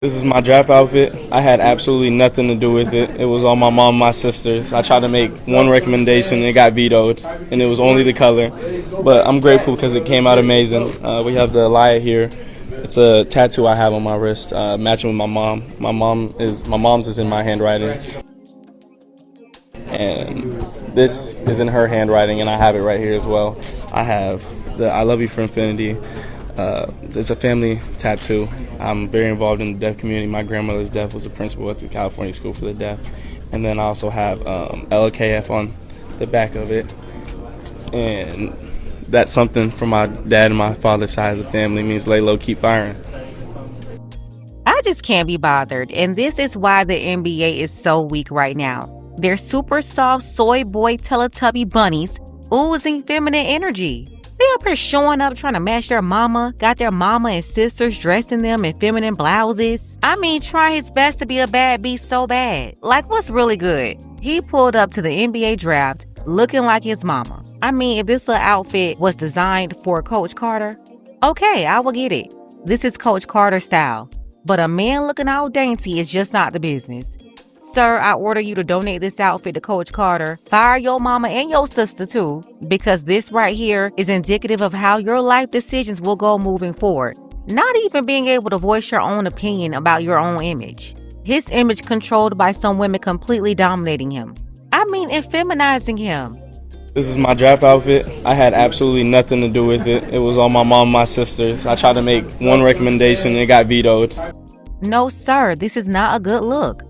This is my draft outfit. I had absolutely nothing to do with it. It was all my mom and my sisters. I tried to make one recommendation and it got vetoed, and it was only the color. But I'm grateful because it came out amazing. We have the Elia here. It's a tattoo I have on my wrist, matching with my mom. My mom's is in my handwriting, and this is in her handwriting, and I have it right here as well. I have the "I love you for infinity." It's a family tattoo. I'm very involved in the deaf community. My grandmother's deaf, was a principal at the California School for the Deaf. And then I also have LKF on the back of it. And that's something from my dad and my father's side of the family. It means lay low, keep firing. I just can't be bothered, and this is why the NBA is so weak right now. They're super soft soy boy Teletubby bunnies oozing feminine energy. They up here showing up trying to match their mama, got their mama and sisters dressing them in feminine blouses. I mean, try his best to be a bad beast so bad. Like, what's really good? He pulled up to the NBA draft looking like his mama. I mean, if this little outfit was designed for Coach Carter, okay, I will get it. This is Coach Carter style. But a man looking all dainty is just not the business. Sir, I order you to donate this outfit to Coach Carter. Fire your mama and your sister too, because this right here is indicative of how your life decisions will go moving forward. Not even being able to voice your own opinion about your own image. His image controlled by some women completely dominating him. I mean, effeminizing him. This is my draft outfit. I had absolutely nothing to do with it. It was all my mom and my sisters. I tried to make one recommendation and it got vetoed. No, sir, this is not a good look.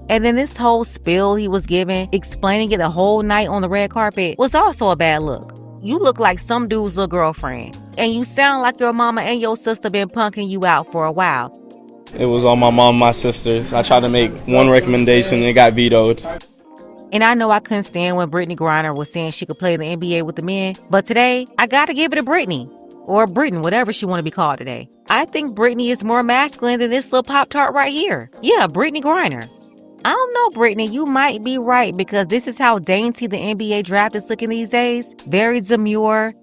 And then this whole spiel he was giving, explaining it the whole night on the red carpet, was also a bad look. You look like some dude's little girlfriend. And you sound like your mama and your sister been punking you out for a while. It was all my mom and my sisters. I tried to make one recommendation and it got vetoed. And I know I couldn't stand when Brittany Griner was saying she could play in the NBA with the men, but today, I gotta give it to Brittany. Or Britton, whatever she want to be called today. I think Brittany is more masculine than this little Pop-Tart right here. Yeah, Brittany Griner. I don't know, Brittany, you might be right because this is how dainty the NBA draft is looking these days. Very demure.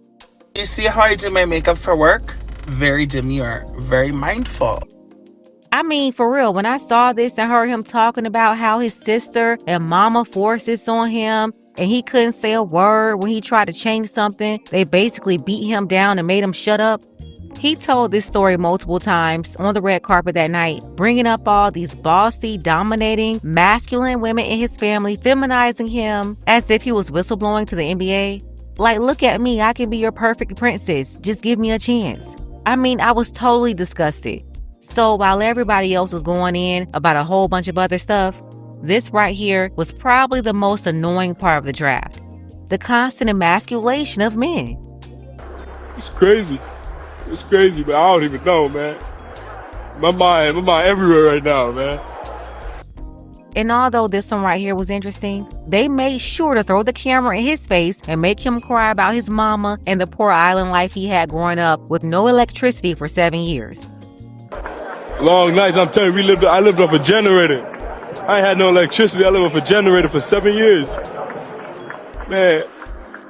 You see how I do my makeup for work? Very demure, very mindful. I mean, for real, when I saw this and heard him talking about how his sister and mama forced this on him and he couldn't say a word when he tried to change something, they basically beat him down and made him shut up. He told this story multiple times on the red carpet that night, bringing up all these bossy, dominating, masculine women in his family, feminizing him as if he was whistleblowing to the NBA. Like, look at me, I can be your perfect princess. Just give me a chance. I mean, I was totally disgusted. So while everybody else was going in about a whole bunch of other stuff, this right here was probably the most annoying part of the draft. The constant emasculation of men. It's crazy. It's crazy, but I don't even know, man. My mind everywhere right now, man. And although this one right here was interesting, they made sure to throw the camera in his face and make him cry about his mama and the poor island life he had growing up with no electricity for 7 years. Long nights, I'm telling you, I lived off a generator. I ain't had no electricity, I lived off a generator for 7 years. Man,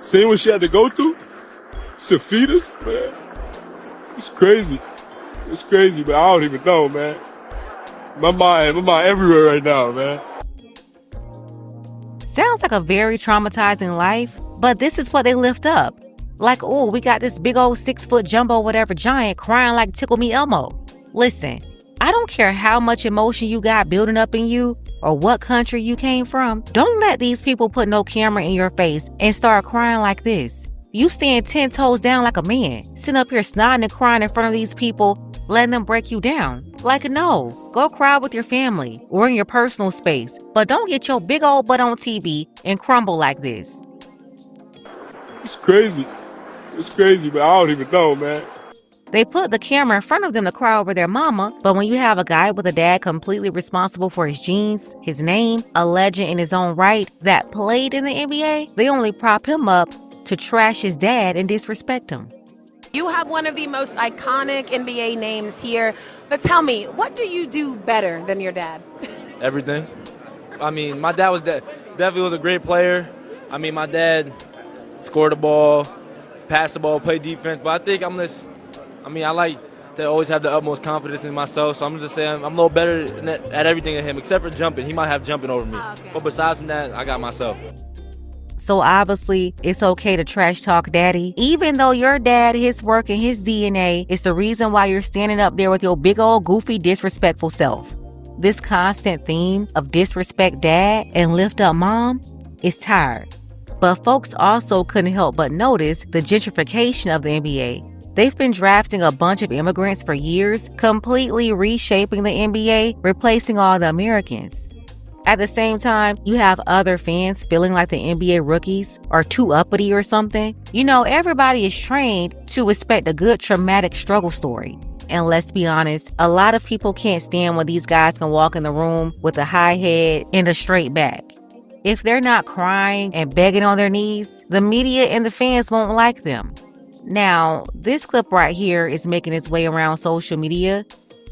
seeing what she had to go through to feed us, man. It's crazy. It's crazy, but I don't even know, man. My mind everywhere right now, man. Sounds like a very traumatizing life, but this is what they lift up. Like, oh, we got this big old 6-foot jumbo whatever giant crying like Tickle Me Elmo. Listen, I don't care how much emotion you got building up in you or what country you came from. Don't let these people put no camera in your face and start crying like this. You stand 10 toes down like a man, sitting up here snotting and crying in front of these people, letting them break you down. Like, no, go cry with your family or in your personal space, but don't get your big old butt on TV and crumble like this. It's crazy. It's crazy, but I don't even know, man. They put the camera in front of them to cry over their mama, but when you have a guy with a dad completely responsible for his genes, his name, a legend in his own right, that played in the NBA, they only prop him up to trash his dad and disrespect him. You have one of the most iconic NBA names here, but tell me, what do you do better than your dad? Everything. I mean, my dad was definitely was a great player. I mean, my dad scored the ball, passed the ball, played defense, but I think I like to always have the utmost confidence in myself. So I'm just saying I'm a little better at everything than him, except for jumping. He might have jumping over me. Okay. But besides from that, I got myself. So obviously, it's okay to trash talk daddy, even though your dad, his work, and his DNA is the reason why you're standing up there with your big old goofy disrespectful self. This constant theme of disrespect dad and lift up mom is tired. But folks also couldn't help but notice the gentrification of the NBA. They've been drafting a bunch of immigrants for years, completely reshaping the NBA, replacing all the Americans. At the same time, you have other fans feeling like the NBA rookies are too uppity or something. You know, everybody is trained to expect a good traumatic struggle story. And let's be honest, a lot of people can't stand when these guys can walk in the room with a high head and a straight back. If they're not crying and begging on their knees, the media and the fans won't like them. Now, this clip right here is making its way around social media.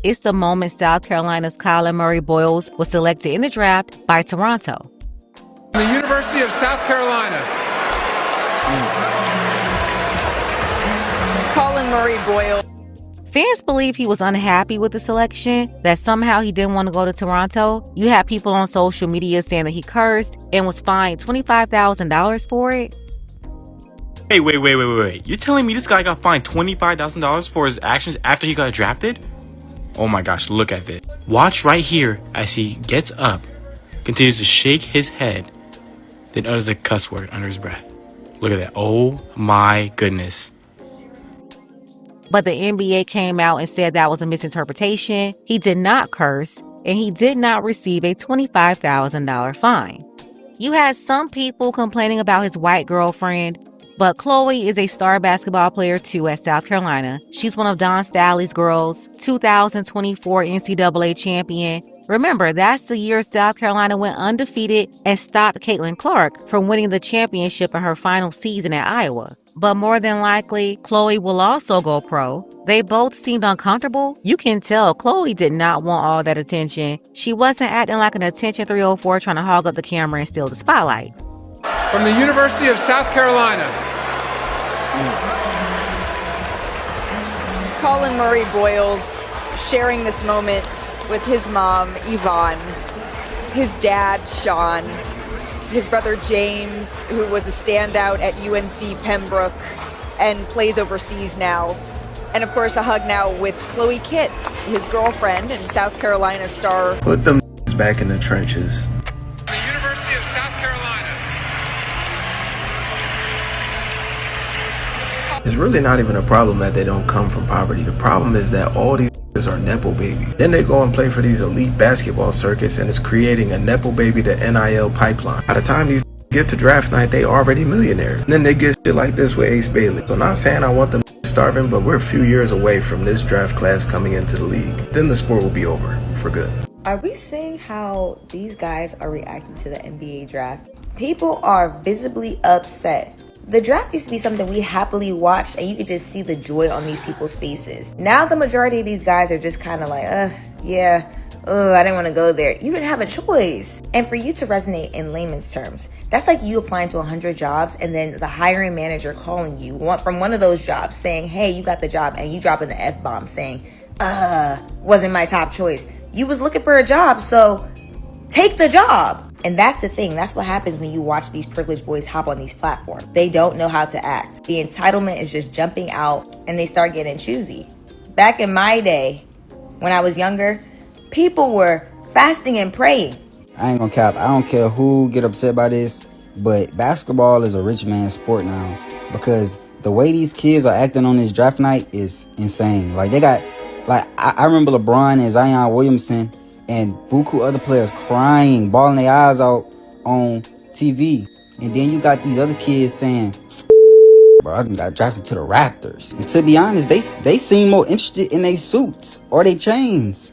It's the moment South Carolina's Kyler Murray Boyles was selected in the draft by Toronto. The University of South Carolina. Colin Murray Boyles. Fans believe he was unhappy with the selection, that somehow he didn't want to go to Toronto. You had people on social media saying that he cursed and was fined $25,000 for it. Hey, wait. You're telling me this guy got fined $25,000 for his actions after he got drafted? Oh my gosh, look at this. Watch right here as he gets up, continues to shake his head, then utters a cuss word under his breath. Look at that. Oh my goodness. But the NBA came out and said that was a misinterpretation. He did not curse, and he did not receive a $25,000 fine. You had some people complaining about his white girlfriend, but Chloe is a star basketball player too at South Carolina. She's one of Don Staley's girls, 2024 NCAA champion. Remember, that's the year South Carolina went undefeated and stopped Caitlin Clark from winning the championship in her final season at Iowa. But more than likely, Chloe will also go pro. They both seemed uncomfortable. You can tell Chloe did not want all that attention. She wasn't acting like an attention 304 trying to hog up the camera and steal the spotlight. From the University of South Carolina. Colin Murray Boyles sharing this moment with his mom, Yvonne, his dad, Sean, his brother, James, who was a standout at UNC Pembroke and plays overseas now. And of course, a hug now with Chloe Kitts, his girlfriend and South Carolina star. Put them back in the trenches. The University of South Carolina. It's really not even a problem that they don't come from poverty. The problem is that all these are Nepo babies. Then they go and play for these elite basketball circuits, and it's creating a Nepo baby to NIL pipeline. By the time these get to draft night, they already millionaires. And then they get shit like this with Ace Bailey. So not saying I want them starving, but we're a few years away from this draft class coming into the league. Then the sport will be over for good. Are we seeing how these guys are reacting to the NBA draft? People are visibly upset. The draft used to be something we happily watched, and you could just see the joy on these people's faces. Now the majority of these guys are just kind of like, I didn't want to go there. You didn't have a choice. And for you to resonate in layman's terms, that's like you applying to 100 jobs and then the hiring manager calling you from one of those jobs saying, hey, you got the job, and you dropping the F-bomb saying, wasn't my top choice. You was looking for a job, so take the job. And that's the thing. That's what happens when you watch these privileged boys hop on these platforms. They don't know how to act. The entitlement is just jumping out, and they start getting choosy. Back in my day, when I was younger, people were fasting and praying. I ain't gonna cap. I don't care who get upset by this, but basketball is a rich man's sport now, because the way these kids are acting on this draft night is insane. Like, they got, I remember LeBron and Zion Williamson and buku other players crying, bawling their eyes out on TV. And then you got these other kids saying, bro, I got drafted to the Raptors. And to be honest, they seem more interested in their suits or their chains.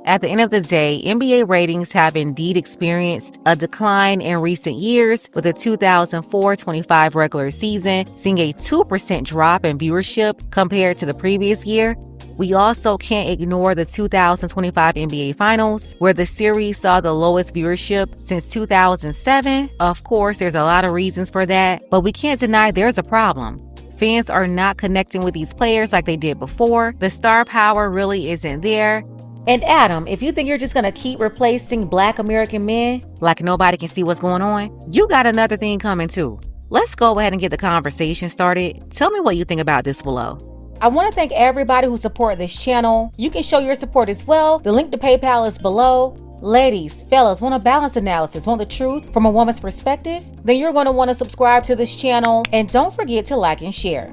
At the end of the day, NBA ratings have indeed experienced a decline in recent years, with the 2004-25 regular season seeing a 2% drop in viewership compared to the previous year. We also can't ignore the 2025 NBA Finals, where the series saw the lowest viewership since 2007. Of course, there's a lot of reasons for that, but we can't deny there's a problem. Fans are not connecting with these players like they did before. The star power really isn't there. And Adam, if you think you're just gonna keep replacing Black American men like nobody can see what's going on, you got another thing coming too. Let's go ahead and get the conversation started. Tell me what you think about this below. I want to thank everybody who supported this channel. You can show your support as well. The link to PayPal is below. Ladies, fellas, want a balanced analysis, want the truth from a woman's perspective? Then you're going to want to subscribe to this channel and don't forget to like and share.